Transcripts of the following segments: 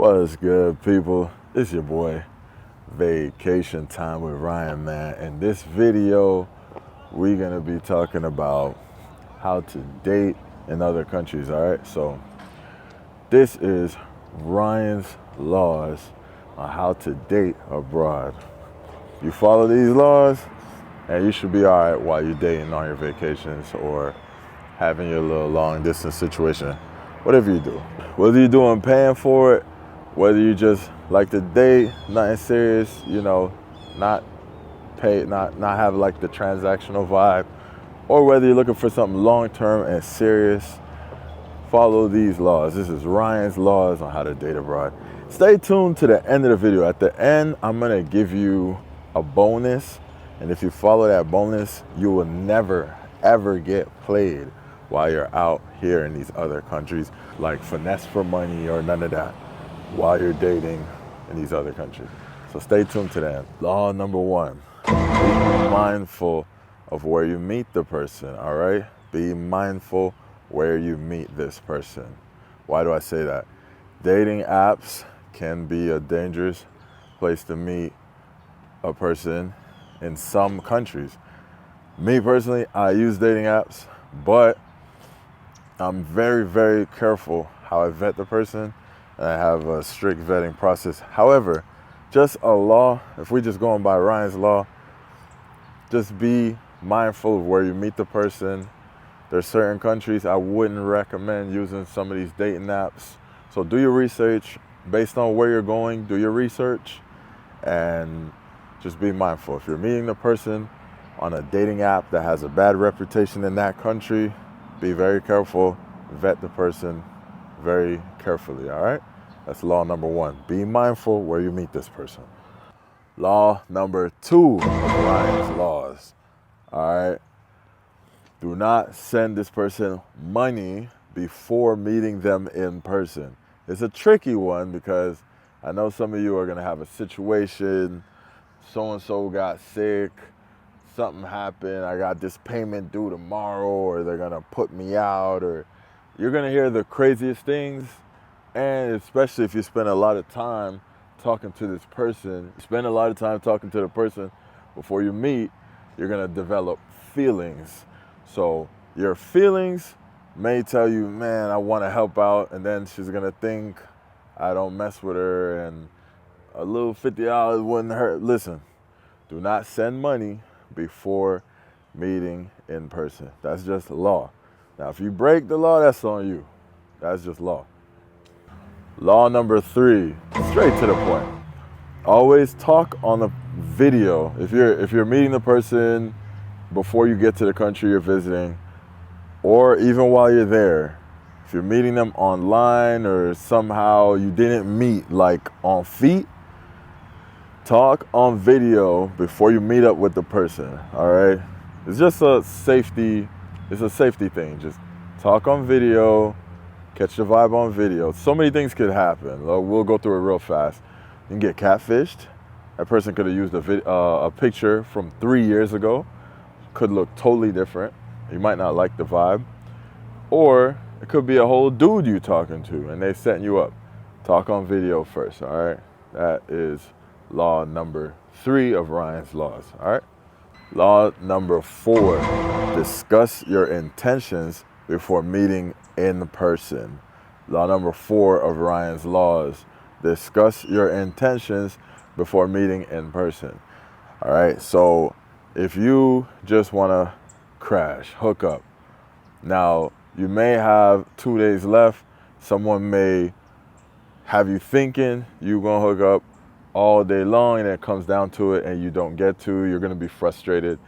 What is good, people? It's your boy, Vacation Time with Ryan, man. In this video, we're gonna be talking about how to date in other countries, all right? So this is Ryan's laws on how to date abroad. You follow these laws, and you should be all right while you're dating on your vacations or having your little long distance situation, whatever you do. Whether you're doing paying for it, whether you just like to date, nothing serious, not pay, not have like the transactional vibe, or whether you're looking for something long-term and serious, follow these laws. This is Ryan's laws on how to date abroad. Stay tuned to the end of the video. At the end, I'm gonna give you a bonus, and if you follow that bonus, you will never, ever get played while you're out here in these other countries, like finesse for money or none of that, while you're dating in these other countries. So stay tuned to that. Law number one, be mindful of where you meet the person, all right? Be mindful where you meet this person. Why do I say that? Dating apps can be a dangerous place to meet a person in some countries. Me personally, I use dating apps, but I'm very, very careful how I vet the person. I have a strict vetting process. However, just a law, if we're just going by Ryan's law, just be mindful of where you meet the person. There's certain countries I wouldn't recommend using some of these dating apps. So do your research based on where you're going, do your research, and just be mindful. If you're meeting the person on a dating app that has a bad reputation in that country, be very careful, vet the person very carefully, all right? That's law number one. Be mindful where you meet this person. Law number two of Ryan's laws, all right? Do not send this person money before meeting them in person. It's a tricky one because I know some of you are gonna have a situation, so-and-so got sick, something happened, I got this payment due tomorrow, or they're gonna put me out, or you're gonna hear the craziest things. And especially if you spend a lot of time talking to this person, before you meet, you're gonna develop feelings. So your feelings may tell you, man, I wanna help out, and then she's gonna think I don't mess with her and a little $50 wouldn't hurt. Listen, do not send money before meeting in person. That's just law. Now, if you break the law, that's on you. That's just law. Law number three, straight to the point. Always talk on the video. If you're meeting the person before you get to the country you're visiting, or even while you're there, if you're meeting them online or somehow you didn't meet like on feet, talk on video before you meet up with the person, all right? It's just a safety thing. Just talk on video, catch the vibe on video. So many things could happen. We'll go through it real fast. You can get catfished. That person could have used a picture from 3 years ago. Could look totally different. You might not like the vibe. Or it could be a whole dude you talking to and they setting you up. Talk on video first, all right? That is law number three of Ryan's laws, all right? Law number four, discuss your intentions before meeting in person. Law number four of Ryan's laws, discuss your intentions before meeting in person. All right, so if you just wanna crash, hook up, now you may have 2 days left, someone may have you thinking you're gonna hook up all day long and it comes down to it and you don't get to, you're gonna be frustrated.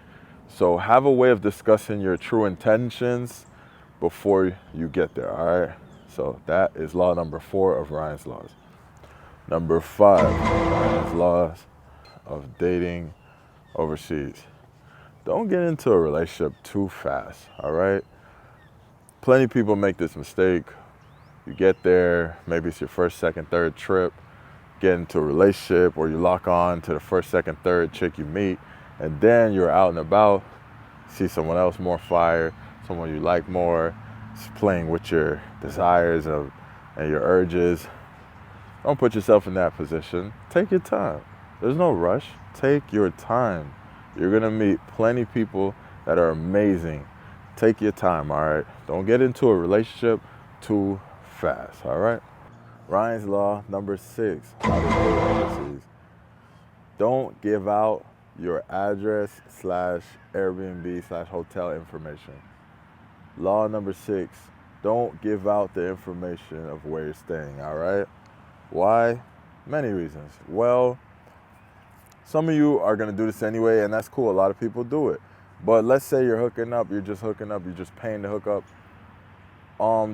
So have a way of discussing your true intentions before you get there, all right? So that is law number four of Ryan's laws. Number five, Ryan's laws of dating overseas. Don't get into a relationship too fast, all right? Plenty of people make this mistake. You get there, maybe it's your first, second, third trip, get into a relationship, or you lock on to the first, second, third chick you meet, and then you're out and about, see someone else more fire, someone you like more, it's playing with your desires and your urges. Don't put yourself in that position. Take your time. There's no rush. Take your time. You're going to meet plenty of people that are amazing. Take your time, all right? Don't get into a relationship too fast, all right? Ryan's Law number 6, how to date overseas. Don't give out your address / Airbnb / hotel information. Law number 6, don't give out the information of where you're staying, all right? Why? Many reasons. Well, some of you are going to do this anyway, and that's cool. A lot of people do it. But let's say you're hooking up, you're just paying to hook up.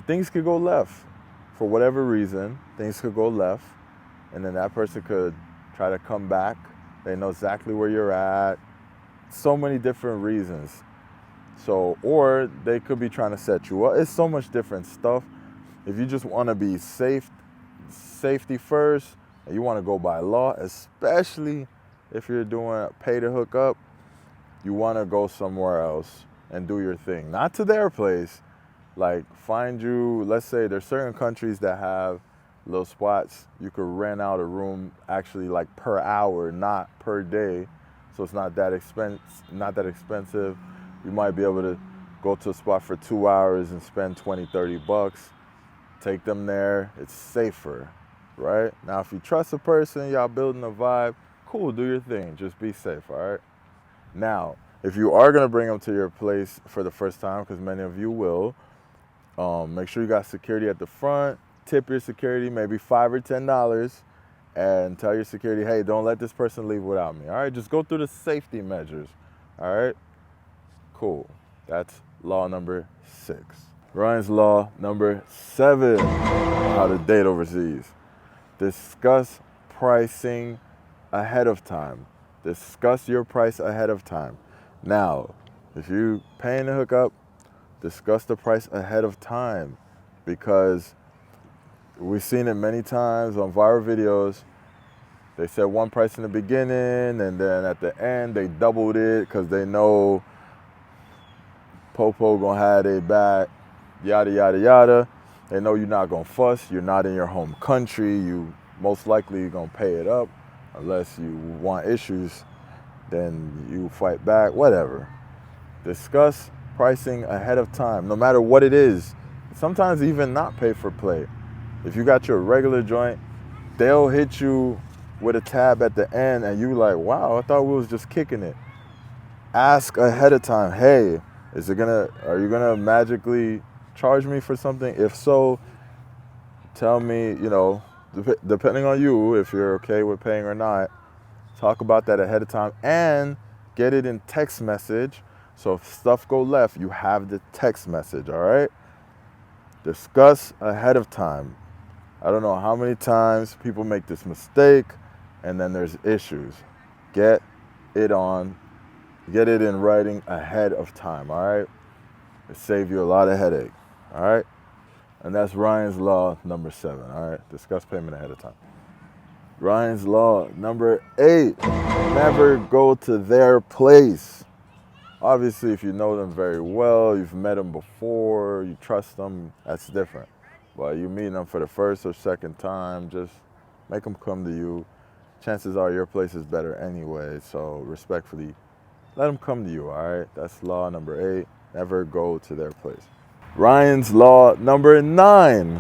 Things could go left. For whatever reason, things could go left, and then that person could try to come back. They know exactly where you're at. So many different reasons. So, or they could be trying to set you up. It's so much different stuff. If you just want to be safety first, and you want to go by law, especially if you're doing pay to hook up, you want to go somewhere else and do your thing. Not to their place. Like, find you, let's say there's certain countries that have little spots. You could rent out a room actually like per hour, not per day. So it's not that expensive. You might be able to go to a spot for 2 hours and spend 20, 30 bucks. Take them there. It's safer, right? Now, if you trust a person, y'all building a vibe, cool, do your thing. Just be safe, all right? Now, if you are going to bring them to your place for the first time, because many of you will, make sure you got security at the front. Tip your security maybe $5 or $10 and tell your security, hey, don't let this person leave without me. All right, just go through the safety measures. All right, cool. That's law number 6. Ryan's Law number 7, how to date overseas. Discuss pricing ahead of time. Discuss your price ahead of time. Now, if you're paying to hook up, discuss the price ahead of time, because we've seen it many times on viral videos. They said one price in the beginning, and then at the end they doubled it because they know Popo gonna have their back, yada, yada, yada. They know you're not gonna fuss. You're not in your home country. You most likely gonna pay it up unless you want issues. Then you fight back, whatever. Discuss pricing ahead of time, no matter what it is. Sometimes even not pay for play. If you got your regular joint, they'll hit you with a tab at the end and you like, wow, I thought we was just kicking it. Ask ahead of time, hey, are you gonna magically charge me for something? If so, tell me, depending on you, if you're okay with paying or not, talk about that ahead of time and get it in text message. So if stuff go left, you have the text message, all right? Discuss ahead of time. I don't know how many times people make this mistake and then there's issues. Get it in writing ahead of time, all right? It saves you a lot of headache, all right? And that's Ryan's Law number 7, all right? Discuss payment ahead of time. Ryan's Law number 8, never go to their place. Obviously, if you know them very well, you've met them before, you trust them, that's different. But you meet them for the first or second time, just make them come to you. Chances are your place is better anyway, so respectfully, let them come to you, all right? That's law number 8, never go to their place. Ryan's Law number 9,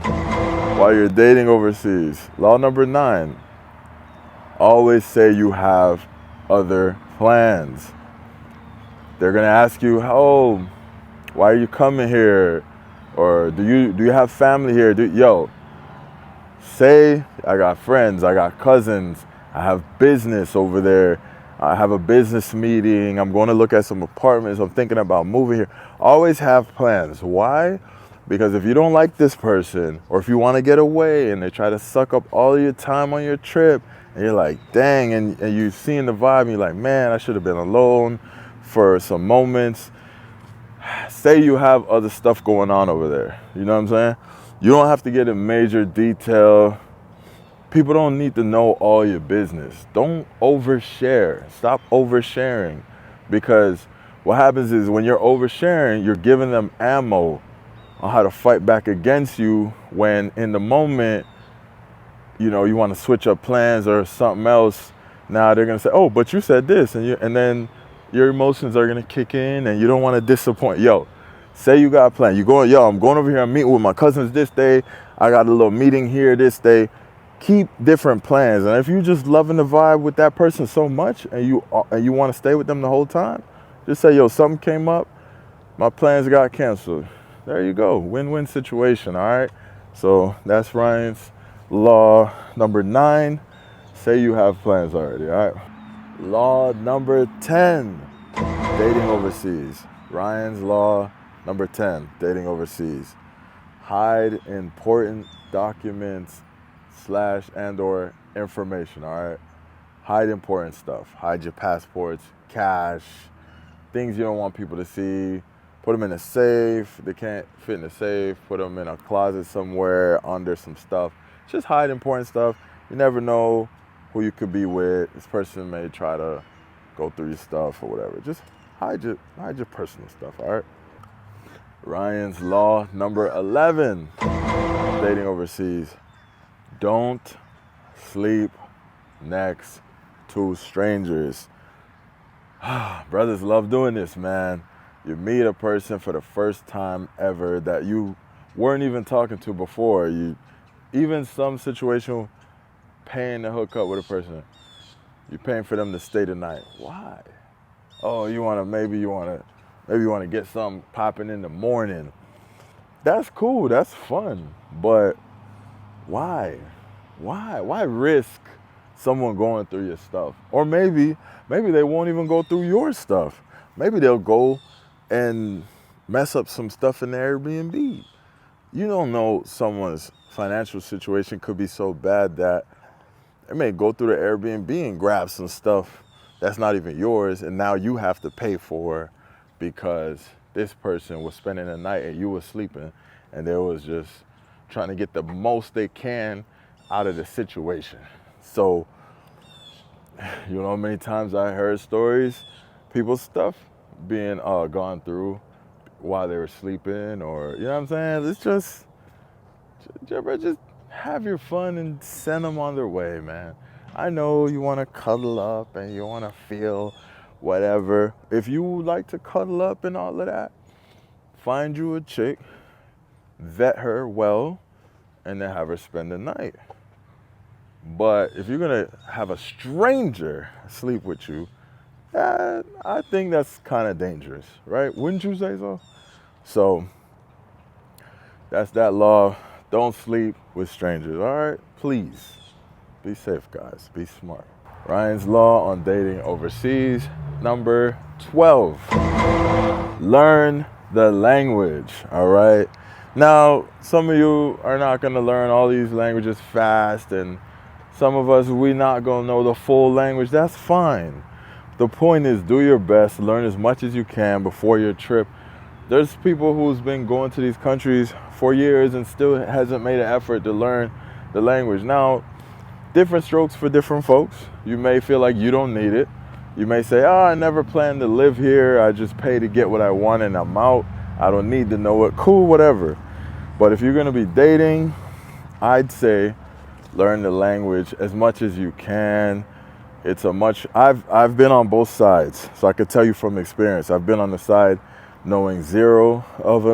while you're dating overseas. Law number 9, always say you have other plans. They're gonna ask you, oh, why are you coming here? Or do you have family here? Say, I got friends, I got cousins, I have business over there, I have a business meeting, I'm going to look at some apartments, I'm thinking about moving here. Always have plans. Why? Because if you don't like this person, or if you want to get away and they try to suck up all your time on your trip, and you're like, dang, and you're seeing the vibe, and you're like, man, I should have been alone for some moments. Say you have other stuff going on over there. You know what I'm saying? You don't have to get in major detail. People don't need to know all your business. Don't overshare. Stop oversharing. Because what happens is when you're oversharing, you're giving them ammo on how to fight back against you when in the moment, you know, you want to switch up plans or something else, now they're gonna say, oh, but you said this, and then your emotions are gonna kick in, and you don't want to disappoint. Yo, say you got a plan. You going, yo, I'm going over here. I'm meeting with my cousins this day. I got a little meeting here this day. Keep different plans, and if you just loving the vibe with that person so much, and you want to stay with them the whole time, just say, yo, something came up, my plans got canceled. There you go, win-win situation. All right. So that's Ryan's law number 9. Say you have plans already. All right. Law number 10, dating overseas. Ryan's law number 10, dating overseas. Hide important documents /and/or information, all right? Hide important stuff. Hide your passports, cash, things you don't want people to see. Put them in a safe. They can't fit in a safe. Put them in a closet somewhere under some stuff. Just hide important stuff. You never know who you could be with. This person may try to go through your stuff or whatever. Just hide your personal stuff, all right? Ryan's law number 11, dating overseas. Don't sleep next to strangers. Brothers love doing this, man. You meet a person for the first time ever that you weren't even talking to before. You even some situation paying to hook up with a person. You're paying for them to stay the night. Why? Oh, maybe you want to get something popping in the morning. That's cool. That's fun. But why? Why risk someone going through your stuff? Or maybe they won't even go through your stuff. Maybe they'll go and mess up some stuff in the Airbnb. You don't know, someone's financial situation could be so bad that they may go through the Airbnb and grab some stuff that's not even yours, and now you have to pay for because this person was spending the night and you were sleeping, and they was just trying to get the most they can out of the situation. So, you know how many times I heard stories, people's stuff being gone through while they were sleeping, or, you know what I'm saying? It's just have your fun and send them on their way, man. I know you want to cuddle up and you want to feel whatever. If you like to cuddle up and all of that, find you a chick, vet her well, and then have her spend the night. But if you're going to have a stranger sleep with you, I think that's kind of dangerous, right? Wouldn't you say so? So that's that law. Don't sleep with strangers, all right? Please. Be safe, guys. Be smart. Ryan's law on dating overseas. Number 12. Learn the language, all right? Now, some of you are not going to learn all these languages fast, and some of us, we're not going to know the full language. That's fine. The point is, do your best. Learn as much as you can before your trip. There's people who's been going to these countries for years and still hasn't made an effort to learn the language. Now, different strokes for different folks. You may feel like you don't need it. You may say, oh, I never planned to live here. I just pay to get what I want and I'm out. I don't need to know it. Cool, whatever. But if you're going to be dating, I'd say learn the language as much as you can. I've been on both sides, so I could tell you from experience. I've been on the side knowing zero of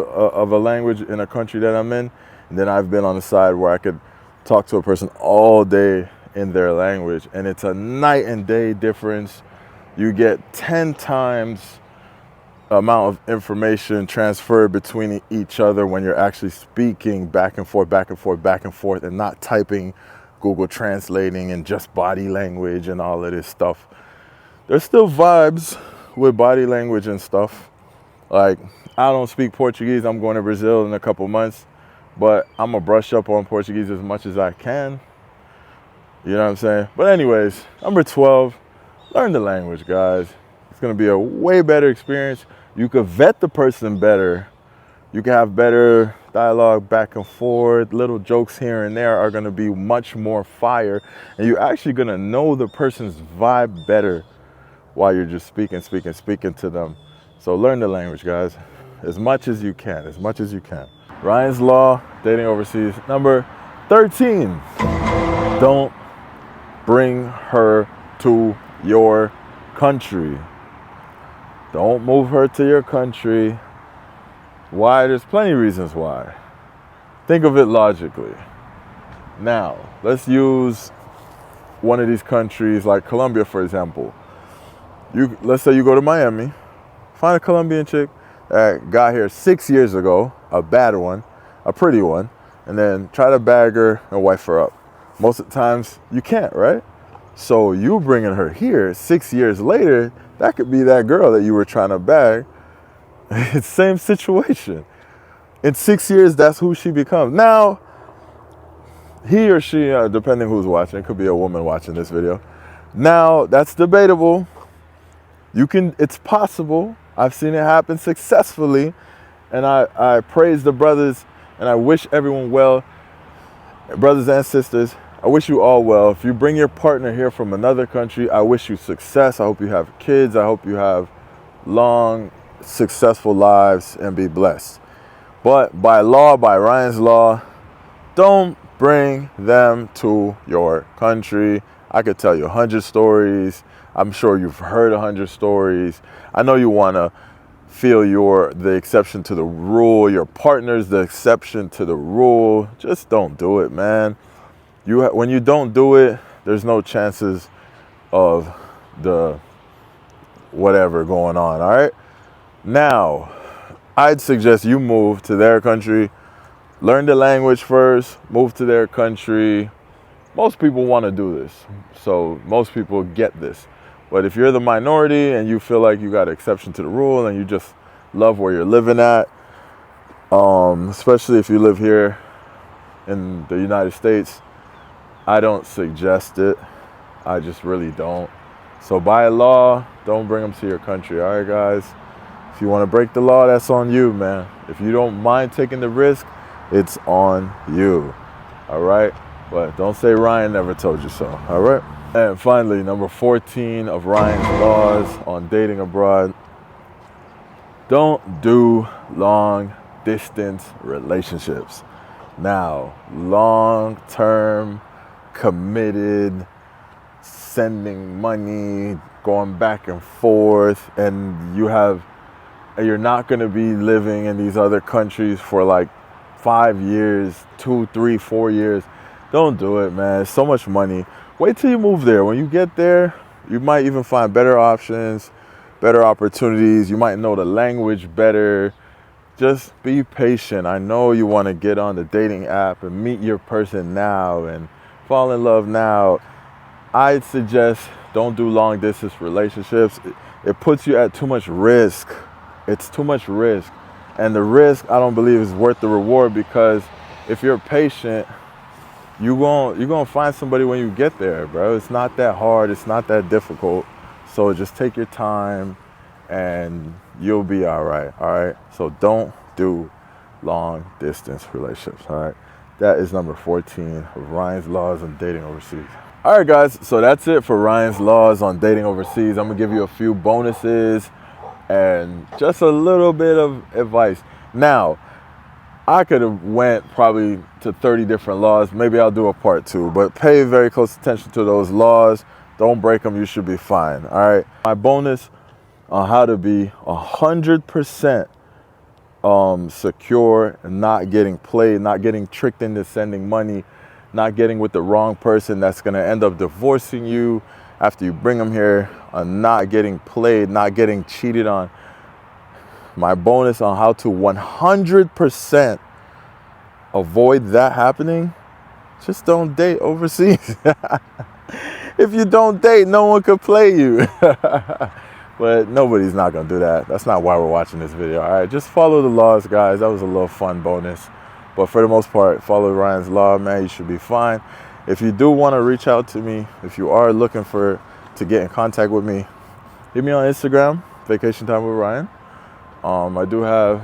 a language in a country that I'm in, and then I've been on the side where I could talk to a person all day in their language, and it's a night and day difference. You get 10 times amount of information transferred between each other when you're actually speaking back and forth, and not typing, Google translating, and just body language and all of this stuff. There's still vibes with body language and stuff. Like, I don't speak Portuguese. I'm going to Brazil in a couple months, but I'm going to brush up on Portuguese as much as I can. You know what I'm saying? But anyways, number 12, learn the language, guys. It's going to be a way better experience. You could vet the person better. You can have better dialogue back and forth. Little jokes here and there are going to be much more fire. And you're actually going to know the person's vibe better while you're just speaking to them. So learn the language, guys, as much as you can, Ryan's law, dating overseas. Number 13. Don't bring her to your country. Don't move her to your country. Why? There's plenty of reasons why. Think of it logically. Now, let's use one of these countries like Colombia, for example. Let's say you go to Miami, find a Colombian chick that got here 6 years ago, a bad one, a pretty one, and then try to bag her and wife her up. Most of the times you can't, right? So you bringing her here 6 years later, that could be that girl that you were trying to bag. It's the same situation. In 6 years, that's who she becomes. Now, he or she, depending who's watching, it could be a woman watching this video. Now, that's debatable. It's possible. I've seen it happen successfully. And I praise the brothers and I wish everyone well. Brothers and sisters, I wish you all well. If you bring your partner here from another country, I wish you success. I hope you have kids. I hope you have long, successful lives and be blessed. But by law, by Ryan's law, don't bring them to your country. I could tell you 100 stories. I'm sure you've heard 100 stories. I know you want to feel you're the exception to the rule. Your partner's the exception to the rule. Just don't do it, man. When you don't do it, there's no chances of the whatever going on, all right? Now, I'd suggest you move to their country, learn the language first, move to their country. Most people want to do this, so most people get this. But if you're the minority and you feel like you got an exception to the rule and you just love where you're living at, especially if you live here in the United States, I don't suggest it. I just really don't. So by law, don't bring them to your country, all right, guys? If you want to break the law, that's on you, man. If you don't mind taking the risk, it's on you, all right? But don't say Ryan never told you so, all right? And finally, number 14 of Ryan's laws on dating abroad. Don't do long distance relationships. Now, long-term, committed, sending money, going back and forth, and you're not going to be living in these other countries for like 5 years, 2, 3, 4 years. Don't do it, man. It's so much money. Wait till you move there. When you get there, you might even find better options, better opportunities. You might know the language better. Just be patient. I know you want to get on the dating app and meet your person now and fall in love now. I'd suggest don't do long distance relationships. It puts you at too much risk. It's too much risk. And the risk, I don't believe, is worth the reward, because if you're patient, you're gonna find somebody when you get there, bro. It's not that hard. It's not that difficult. So just take your time and you'll be all right, all right? So don't do long distance relationships, all right? That is number 14 of Ryan's laws on dating overseas. All right, guys, so that's it for Ryan's laws on dating overseas. I'm gonna give you a few bonuses and just a little bit of advice. Now, I could have went probably to 30 different laws. Maybe I'll do a part 2, but pay very close attention to those laws. Don't break them. You should be fine. All right. My bonus on how to be 100% secure and not getting played, not getting tricked into sending money, not getting with the wrong person that's going to end up divorcing you after you bring them here, not getting played, not getting cheated on. My bonus on how to 100% avoid that happening: just don't date overseas. If you don't date, no one could play you. But nobody's not gonna do that. That's not why we're watching this video. All right, just follow the laws, guys. That was a little fun bonus. But for the most part, follow Ryan's law, man. You should be fine. If you do want to reach out to me, if you are looking to get in contact with me, hit me on Instagram, Vacation Time with Ryan. I do have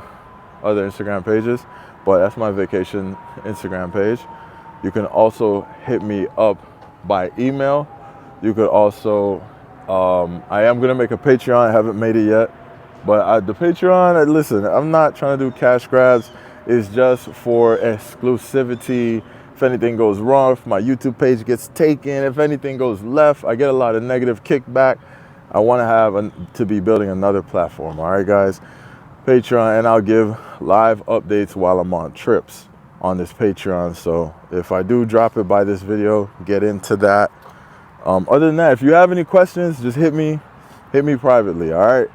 other Instagram pages, but that's my vacation Instagram page. You can also hit me up by email. You could also, I am gonna make a Patreon. I haven't made it yet, but the Patreon, listen, I'm not trying to do cash grabs. It's just for exclusivity, if anything goes wrong, if my YouTube page gets taken, if anything goes left, I get a lot of negative kickback. I want to have to be building another platform. All right, guys, Patreon, and I'll give live updates while I'm on trips on this Patreon. So if I do drop it by this video, get into that. Other than that, if you have any questions, just hit me privately. All right.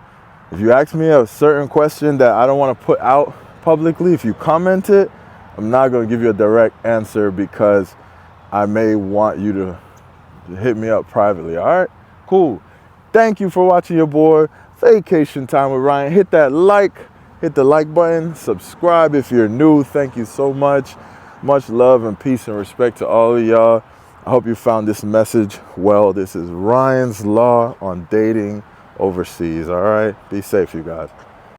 If you ask me a certain question that I don't want to put out publicly, if you comment it, I'm not going to give you a direct answer because I may want you to hit me up privately. All right, cool. Thank you for watching your boy Vacation Time with Ryan. Hit the like button, subscribe if you're new. Thank you so much. Much love and peace and respect to all of y'all. I hope you found this message well. This is Ryan's Law on dating overseas. All right, be safe, you guys.